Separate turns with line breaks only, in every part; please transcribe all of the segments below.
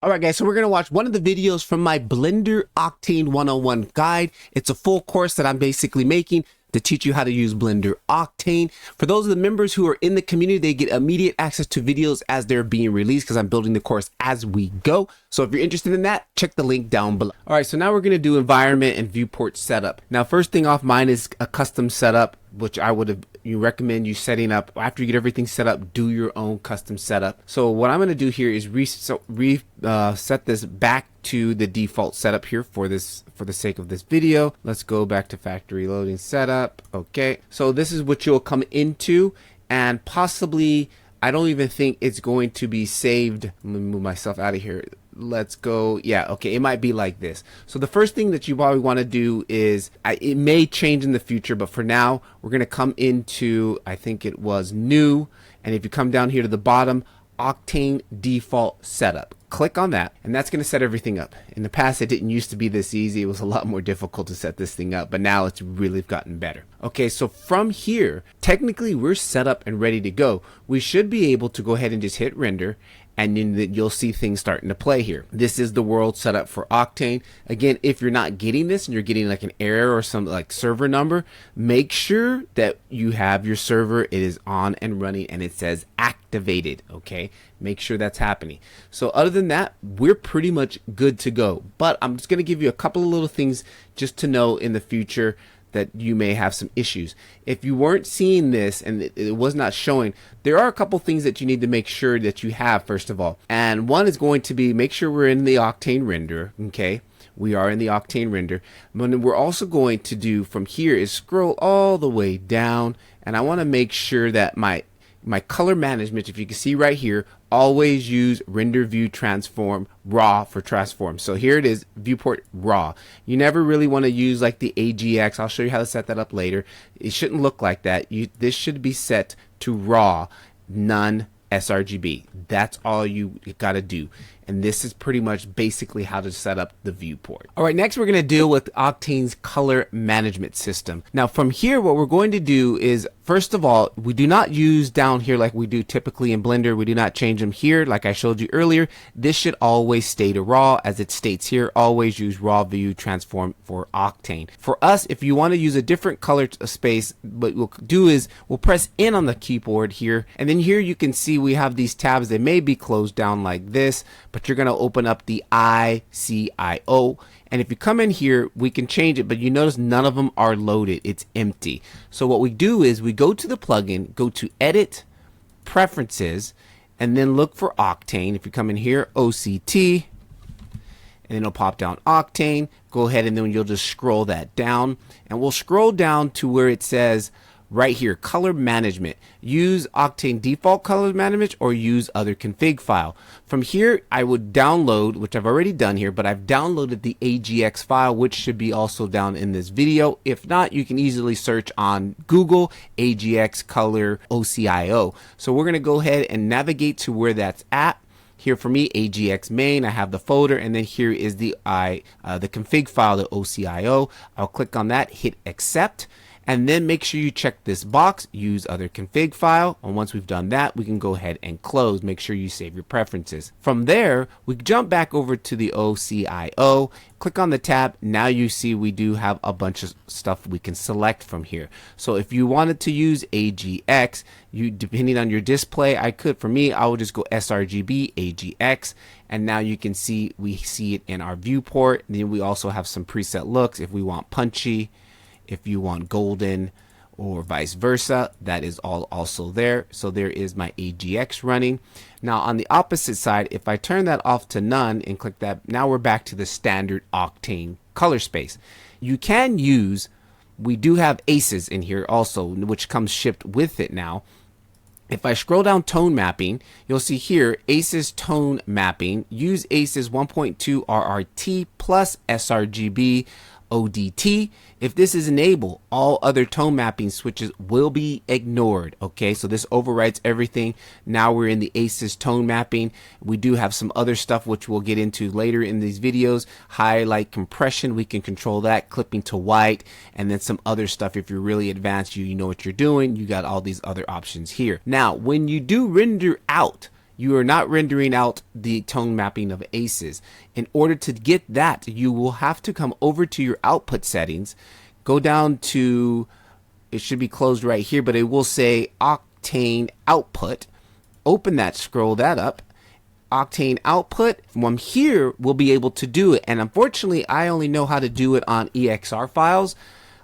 Alright guys, so we're going to watch one of the videos from my Blender Octane 101 guide. It's a full course that I'm basically making to teach you how to use Blender Octane. For those of the members who are in the community, they get immediate access to videos as they're being released because I'm building the course as we go. So if you're interested in that, check the link down below. Alright, so now we're going to do environment and viewport setup. Now first thing off, mine is a custom setup, which I would recommend you setting up. After you get everything set up, do your own custom setup. So what I'm going to do here is set this back to the default setup here for the sake of this video. Let's go back to factory loading setup. Okay, so this is what you'll come into, and possibly I don't even think it's going to be saved. Let me move myself out of here. Let's go. Yeah, okay, it might be like this. So the first thing that you probably want to do is, it may change in the future, but for now we're going to come into, I think it was new, and if you come down here to the bottom, Octane default setup, click on that, and that's going to set everything up. In the past it didn't used to be this easy. It was a lot more difficult to set this thing up, but now it's really gotten better. Okay, so from here technically we're set up and ready to go. We should be able to go ahead and just hit render, and then you'll see things starting to play here. This is the world set up for Octane. Again, if you're not getting this and you're getting like an error or some like server number, make sure that you have your server, it is on and running, and it says activated. Okay, make sure that's happening. So other than that, we're pretty much good to go. But I'm just going to give you a couple of little things just to know in the future that you may have some issues. If you weren't seeing this and it was not showing, there are a couple things that you need to make sure that you have first of all. And one is going to be, make sure we're in the Octane render. Okay, we are in the Octane render. But then we're also going to do from here is scroll all the way down, and I want to make sure that my color management, if you can see right here, always use render view transform raw for transform. So here it is, viewport raw. You never really want to use like the AGX. I'll show you how to set that up later. It shouldn't look like that. This should be set to raw, none sRGB. That's all you got to do. And this is pretty much basically how to set up the viewport. All right, next we're going to deal with Octane's color management system. Now from here, what we're going to do is, first of all, we do not use down here like we do typically in Blender. We do not change them here like I showed you earlier. This should always stay to raw, as it states here. Always use raw view transform for Octane. For us, if you want to use a different color space, what we'll do is we'll press in on the keyboard here, and then here you can see we have these tabs. They may be closed down like this, but you're going to open up the ICIO, and if you come in here we can change it, but you notice none of them are loaded. It's empty. So what we do is we go to the plugin, go to edit, preferences, and then look for Octane. If you come in here, OCT, and then it'll pop down Octane. Go ahead and then you'll just scroll that down, and we'll scroll down to where it says right here, color management. Use Octane default color management or use other config file. From here, I would download, which I've already done here, but I've downloaded the AGX file, which should be also down in this video. If not, you can easily search on Google AGX color OCIO. So we're going to go ahead and navigate to where that's at. Here for me, AGX main, I have the folder, and then here is the config file, the OCIO. I'll click on that, hit accept, and then make sure you check this box, use other config file. And once we've done that, we can go ahead and close. Make sure you save your preferences. From there, we jump back over to the OCIO, click on the tab. Now you see we do have a bunch of stuff we can select from here. So if you wanted to use AGX, depending on your display, for me, I would just go sRGB AGX, and now you can see, we see it in our viewport. And then we also have some preset looks if we want punchy, if you want golden, or vice versa. That is all also there. So there is my AGX running. Now on the opposite side, if I turn that off to none and click that, now we're back to the standard Octane color space. You can use, we do have ACES in here also, which comes shipped with it now. If I scroll down tone mapping, you'll see here ACES tone mapping. Use ACES 1.2 RRT plus sRGB ODT. If this is enabled, all other tone mapping switches will be ignored. Okay, so this overrides everything. Now we're in the ACES tone mapping. We do have some other stuff which we'll get into later in these videos. Highlight compression, we can control that, clipping to white, and then some other stuff. If you're really advanced, you know what you're doing. You got all these other options here. Now when you do render out, you are not rendering out the tone mapping of aces. In order to get that, you will have to come over to your output settings, go down to, it should be closed right here, but it will say Octane output. Open that, scroll that up, Octane output. From here, we'll be able to do it. And unfortunately, I only know how to do it on EXR files.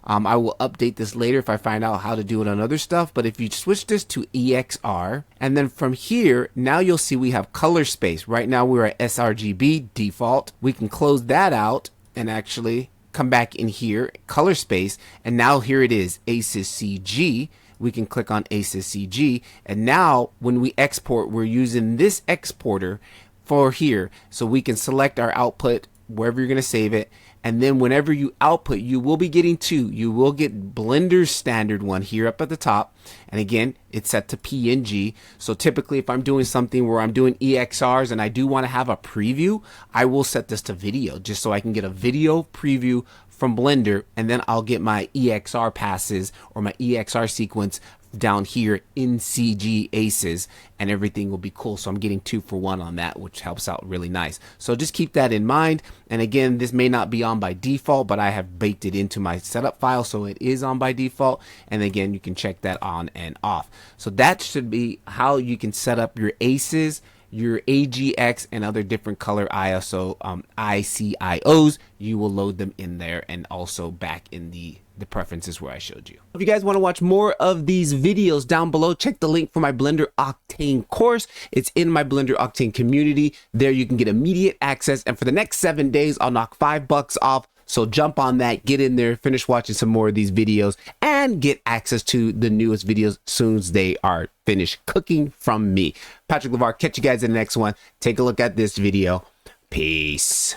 I will update this later if I find out how to do it on other stuff. But if you switch this to EXR, and then from here, now you'll see we have color space. Right now we're at sRGB default. We can close that out and actually come back in here, color space. And now here it is, ACES CG. We can click on ACES CG. And now when we export, we're using this exporter for here. So we can select our output wherever you're going to save it. And then whenever you output, you will be getting two. You will get Blender's standard one here up at the top. And again, it's set to PNG. So typically if I'm doing something where I'm doing EXRs and I do want to have a preview, I will set this to video just so I can get a video preview from Blender, and then I'll get my EXR passes or my EXR sequence down here in CG Aces, and everything will be cool. So I'm getting 2 for 1 on that, which helps out really nice. So just keep that in mind. And again, this may not be on by default, but I have baked it into my setup file, so it is on by default. And again, you can check that on and off. So that should be how you can set up your Aces, your AGX, and other different color ISO ICIOs. You will load them in there, and also back in the preferences where I showed you. If you guys want to watch more of these videos, down below, check the link for my Blender Octane course. It's in my Blender Octane community. There you can get immediate access, and for the next 7 days, I'll knock $5 off. So jump on that, get in there, finish watching some more of these videos, and get access to the newest videos as soon as they are finished cooking from me. Patrick LeVar, catch you guys in the next one. Take a look at this video. Peace.